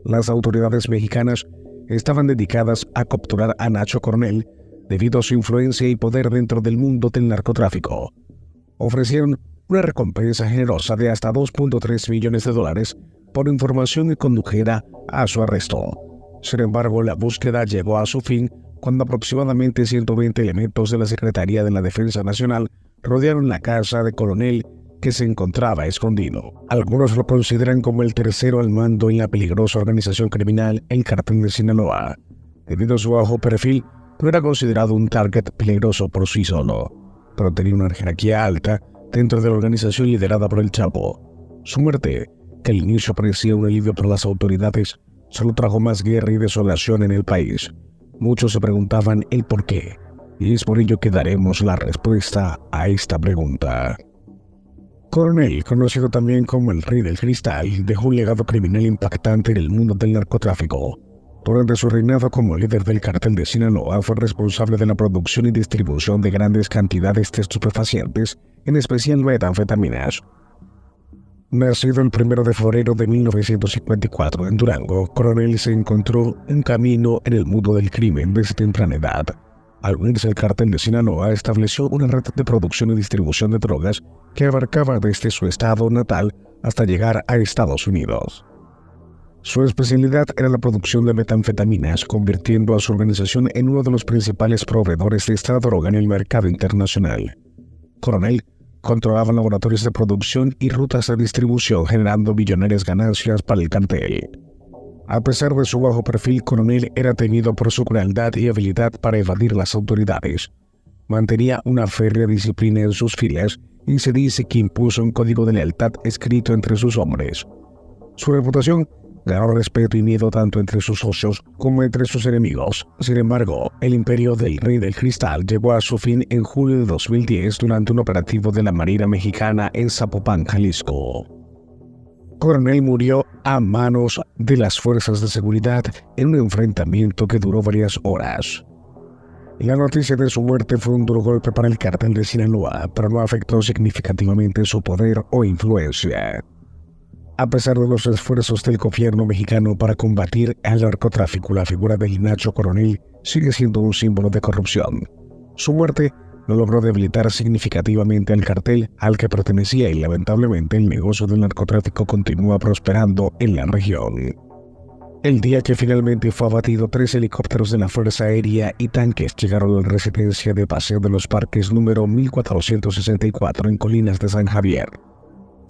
Las autoridades mexicanas estaban dedicadas a capturar a Nacho Coronel debido a su influencia y poder dentro del mundo del narcotráfico. Ofrecieron una recompensa generosa de hasta $2.3 millones por información que condujera a su arresto. Sin embargo, la búsqueda llegó a su fin cuando aproximadamente 120 elementos de la Secretaría de la Defensa Nacional rodearon la casa de Coronel, que se encontraba escondido. Algunos lo consideran como el tercero al mando en la peligrosa organización criminal El Cártel de Sinaloa. Debido a su bajo perfil, no era considerado un target peligroso por sí solo, pero tenía una jerarquía alta dentro de la organización liderada por el Chapo. Su muerte, que al inicio parecía un alivio para las autoridades, solo trajo más guerra y desolación en el país. Muchos se preguntaban el por qué, y es por ello que daremos la respuesta a esta pregunta. Coronel, conocido también como el Rey del Cristal, dejó un legado criminal impactante en el mundo del narcotráfico. Durante su reinado como líder del Cártel de Sinaloa, fue responsable de la producción y distribución de grandes cantidades de estupefacientes, en especial metanfetaminas. Nacido el 1 de febrero de 1954 en Durango, Coronel se encontró un camino en el mundo del crimen desde temprana edad. Al unirse al Cártel de Sinaloa, estableció una red de producción y distribución de drogas que abarcaba desde su estado natal hasta llegar a Estados Unidos. Su especialidad era la producción de metanfetaminas, convirtiendo a su organización en uno de los principales proveedores de esta droga en el mercado internacional. Coronel controlaba laboratorios de producción y rutas de distribución, generando millonarias ganancias para el cartel. A pesar de su bajo perfil, Coronel era temido por su crueldad y habilidad para evadir las autoridades. Mantenía una férrea disciplina en sus filas y se dice que impuso un código de lealtad escrito entre sus hombres. Su reputación ganó respeto y miedo tanto entre sus socios como entre sus enemigos. Sin embargo, el imperio del Rey del Cristal llegó a su fin en julio de 2010 durante un operativo de la Marina Mexicana en Zapopan, Jalisco. Coronel murió a manos de las fuerzas de seguridad en un enfrentamiento que duró varias horas. La noticia de su muerte fue un duro golpe para el Cártel de Sinaloa, pero no afectó significativamente su poder o influencia. A pesar de los esfuerzos del gobierno mexicano para combatir el narcotráfico, la figura del Nacho Coronel sigue siendo un símbolo de corrupción. Su muerte no logró debilitar significativamente al cartel al que pertenecía y lamentablemente el negocio del narcotráfico continúa prosperando en la región. El día que finalmente fue abatido, 3 helicópteros de la Fuerza Aérea y tanques llegaron a la residencia de Paseo de los Parques número 1464 en Colinas de San Javier.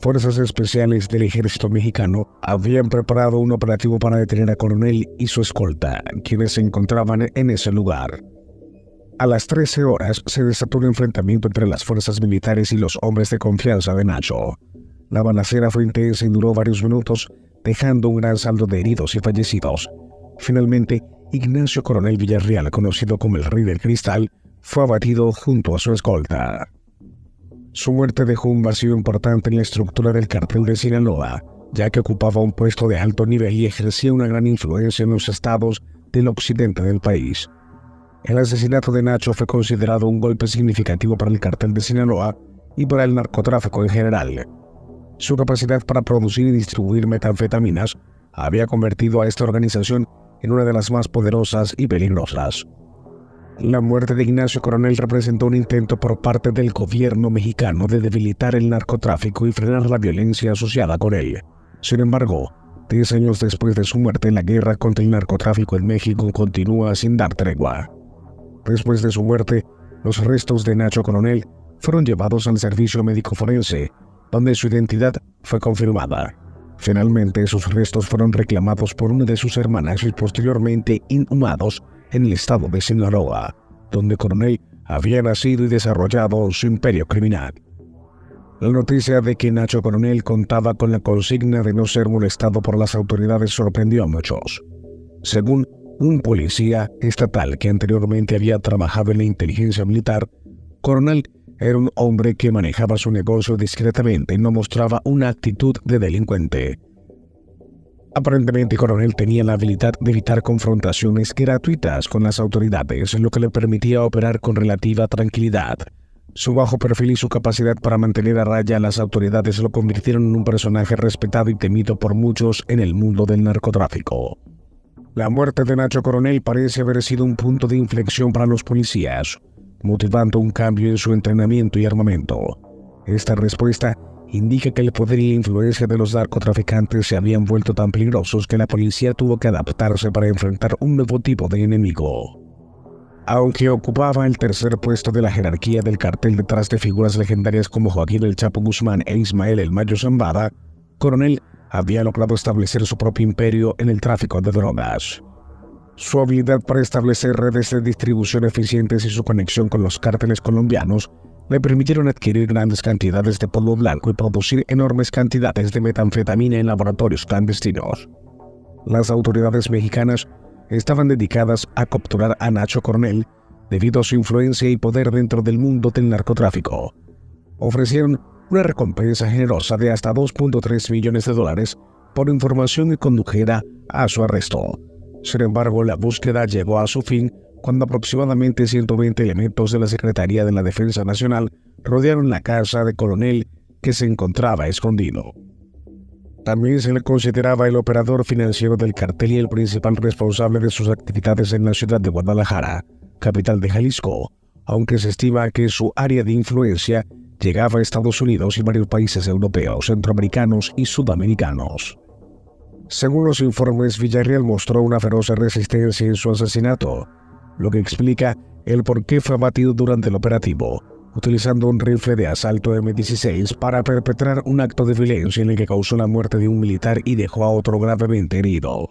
Fuerzas especiales del ejército mexicano habían preparado un operativo para detener a Coronel y su escolta, quienes se encontraban en ese lugar. A las 13 horas se desató un enfrentamiento entre las fuerzas militares y los hombres de confianza de Nacho. La balacera fue intensa y duró varios minutos, dejando un gran saldo de heridos y fallecidos. Finalmente, Ignacio Coronel Villarreal, conocido como el Rey del Cristal, fue abatido junto a su escolta. Su muerte dejó un vacío importante en la estructura del Cártel de Sinaloa, ya que ocupaba un puesto de alto nivel y ejercía una gran influencia en los estados del occidente del país. El asesinato de Nacho fue considerado un golpe significativo para el Cártel de Sinaloa y para el narcotráfico en general. Su capacidad para producir y distribuir metanfetaminas había convertido a esta organización en una de las más poderosas y peligrosas. La muerte de Ignacio Coronel representó un intento por parte del gobierno mexicano de debilitar el narcotráfico y frenar la violencia asociada con él. Sin embargo, 10 años después de su muerte, la guerra contra el narcotráfico en México continúa sin dar tregua. Después de su muerte, los restos de Nacho Coronel fueron llevados al servicio médico forense, donde su identidad fue confirmada. Finalmente, sus restos fueron reclamados por una de sus hermanas y posteriormente inhumados en el estado de Sinaloa, donde Coronel había nacido y desarrollado su imperio criminal. La noticia de que Nacho Coronel contaba con la consigna de no ser molestado por las autoridades sorprendió a muchos. Según un policía estatal que anteriormente había trabajado en la inteligencia militar, Coronel era un hombre que manejaba su negocio discretamente y no mostraba una actitud de delincuente. Aparentemente, Coronel tenía la habilidad de evitar confrontaciones gratuitas con las autoridades, lo que le permitía operar con relativa tranquilidad. Su bajo perfil y su capacidad para mantener a raya a las autoridades lo convirtieron en un personaje respetado y temido por muchos en el mundo del narcotráfico. La muerte de Nacho Coronel parece haber sido un punto de inflexión para los policías, motivando un cambio en su entrenamiento y armamento. Esta respuesta indica que el poder y la influencia de los narcotraficantes se habían vuelto tan peligrosos que la policía tuvo que adaptarse para enfrentar un nuevo tipo de enemigo. Aunque ocupaba el tercer puesto de la jerarquía del cartel detrás de figuras legendarias como Joaquín El Chapo Guzmán e Ismael El Mayo Zambada, Coronel había logrado establecer su propio imperio en el tráfico de drogas. Su habilidad para establecer redes de distribución eficientes y su conexión con los cárteles colombianos le permitieron adquirir grandes cantidades de polvo blanco y producir enormes cantidades de metanfetamina en laboratorios clandestinos. Las autoridades mexicanas estaban dedicadas a capturar a Nacho Coronel debido a su influencia y poder dentro del mundo del narcotráfico. Ofrecieron una recompensa generosa de hasta $2.3 millones por información que condujera a su arresto. Sin embargo, la búsqueda llegó a su fin cuando aproximadamente 120 elementos de la Secretaría de la Defensa Nacional rodearon la casa de Coronel, que se encontraba escondido. También se le consideraba el operador financiero del cartel y el principal responsable de sus actividades en la ciudad de Guadalajara, capital de Jalisco, aunque se estima que su área de influencia llegaba a Estados Unidos y varios países europeos, centroamericanos y sudamericanos. Según los informes, Villarreal mostró una feroz resistencia en su asesinato, lo que explica el por qué fue abatido durante el operativo, utilizando un rifle de asalto M16 para perpetrar un acto de violencia en el que causó la muerte de un militar y dejó a otro gravemente herido.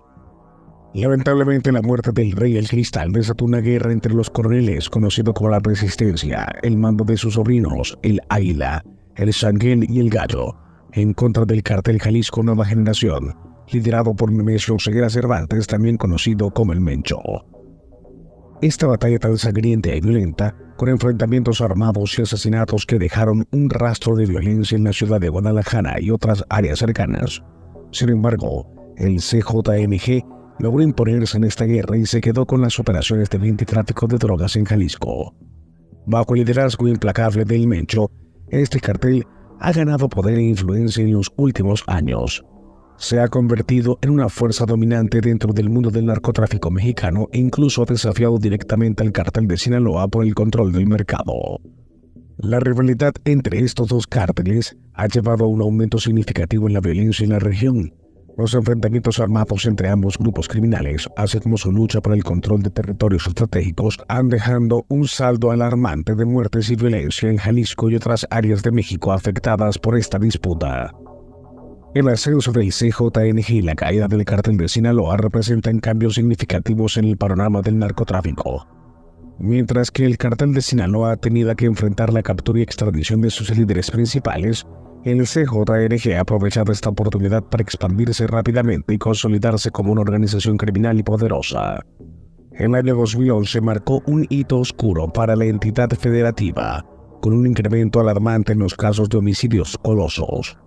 Lamentablemente, la muerte del Rey El Cristal desató una guerra entre los coroneles, conocido como la Resistencia, el mando de sus sobrinos, el Águila, el Sanguel y el Gallo, en contra del cartel Jalisco Nueva Generación, liderado por Nemesio Ceguera Cervantes, también conocido como el Mencho. Esta batalla tan sangrienta y violenta, con enfrentamientos armados y asesinatos que dejaron un rastro de violencia en la ciudad de Guadalajara y otras áreas cercanas. Sin embargo, el CJNG logró imponerse en esta guerra y se quedó con las operaciones de venta y tráfico de drogas en Jalisco. Bajo el liderazgo implacable del Mencho, este cartel ha ganado poder e influencia en los últimos años. Se ha convertido en una fuerza dominante dentro del mundo del narcotráfico mexicano e incluso ha desafiado directamente al cártel de Sinaloa por el control del mercado. La rivalidad entre estos dos cárteles ha llevado a un aumento significativo en la violencia en la región. Los enfrentamientos armados entre ambos grupos criminales, así como su lucha por el control de territorios estratégicos, han dejado un saldo alarmante de muertes y violencia en Jalisco y otras áreas de México afectadas por esta disputa. El ascenso del CJNG y la caída del cártel de Sinaloa representan cambios significativos en el panorama del narcotráfico. Mientras que el cártel de Sinaloa ha tenido que enfrentar la captura y extradición de sus líderes principales, el CJNG ha aprovechado esta oportunidad para expandirse rápidamente y consolidarse como una organización criminal y poderosa. El año 2011 marcó un hito oscuro para la entidad federativa, con un incremento alarmante en los casos de homicidios colosos.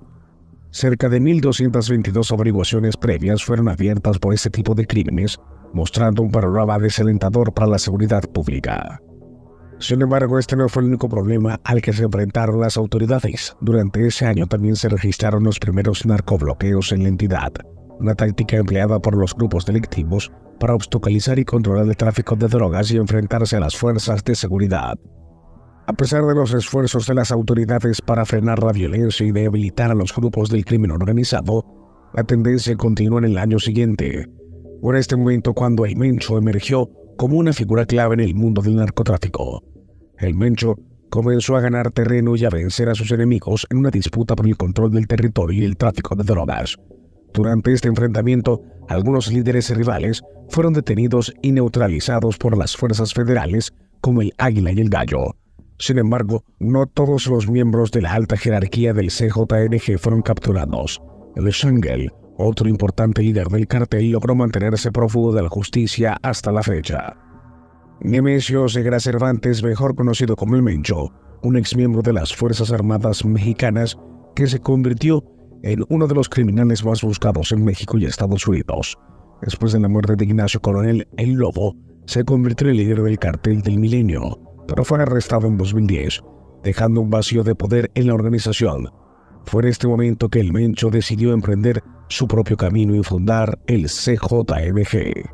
Cerca de 1.222 averiguaciones previas fueron abiertas por este tipo de crímenes, mostrando un panorama desalentador para la seguridad pública. Sin embargo, este no fue el único problema al que se enfrentaron las autoridades. Durante ese año también se registraron los primeros narcobloqueos en la entidad, una táctica empleada por los grupos delictivos para obstaculizar y controlar el tráfico de drogas y enfrentarse a las fuerzas de seguridad. A pesar de los esfuerzos de las autoridades para frenar la violencia y debilitar a los grupos del crimen organizado, la tendencia continúa en el año siguiente. Fue en este momento cuando el Mencho emergió como una figura clave en el mundo del narcotráfico. El Mencho comenzó a ganar terreno y a vencer a sus enemigos en una disputa por el control del territorio y el tráfico de drogas. Durante este enfrentamiento, algunos líderes rivales fueron detenidos y neutralizados por las fuerzas federales como el Águila y el Gallo. Sin embargo, no todos los miembros de la alta jerarquía del CJNG fueron capturados. El Shangel, otro importante líder del cartel, logró mantenerse prófugo de la justicia hasta la fecha. Nemesio Ceguera Cervantes, mejor conocido como el Mencho, un exmiembro de las Fuerzas Armadas Mexicanas que se convirtió en uno de los criminales más buscados en México y Estados Unidos. Después de la muerte de Ignacio Coronel, el Lobo se convirtió en el líder del cartel del Milenio, pero fue arrestado en 2010. dejando un vacío de poder en la organización. Fue en este momento que el Mencho decidió emprender su propio camino y fundar el CJNG.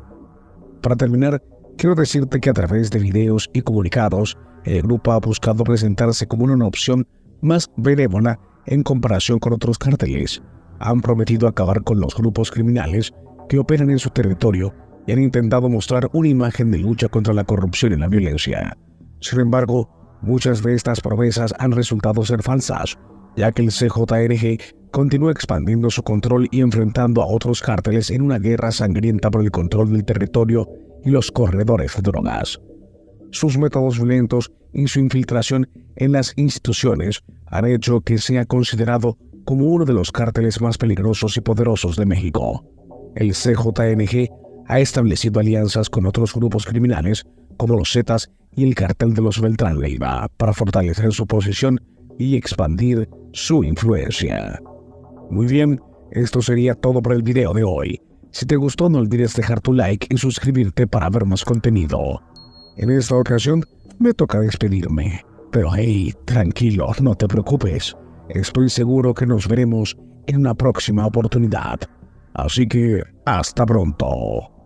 Para terminar, quiero decirte que a través de videos y comunicados, el grupo ha buscado presentarse como una opción más benévola en comparación con otros cárteles. Han prometido acabar con los grupos criminales que operan en su territorio y han intentado mostrar una imagen de lucha contra la corrupción y la violencia. Sin embargo, muchas de estas promesas han resultado ser falsas, ya que el CJNG continúa expandiendo su control y enfrentando a otros cárteles en una guerra sangrienta por el control del territorio y los corredores de drogas. Sus métodos violentos y su infiltración en las instituciones han hecho que sea considerado como uno de los cárteles más peligrosos y poderosos de México. El CJNG ha establecido alianzas con otros grupos criminales como los Zetas y el Cártel de los Beltrán Leiva para fortalecer su posición y expandir su influencia. Muy bien, esto sería todo por el video de hoy. Si te gustó, no olvides dejar tu like y suscribirte para ver más contenido. En esta ocasión me toca despedirme, pero hey, tranquilo, no te preocupes. Estoy seguro que nos veremos en una próxima oportunidad. Así que, hasta pronto.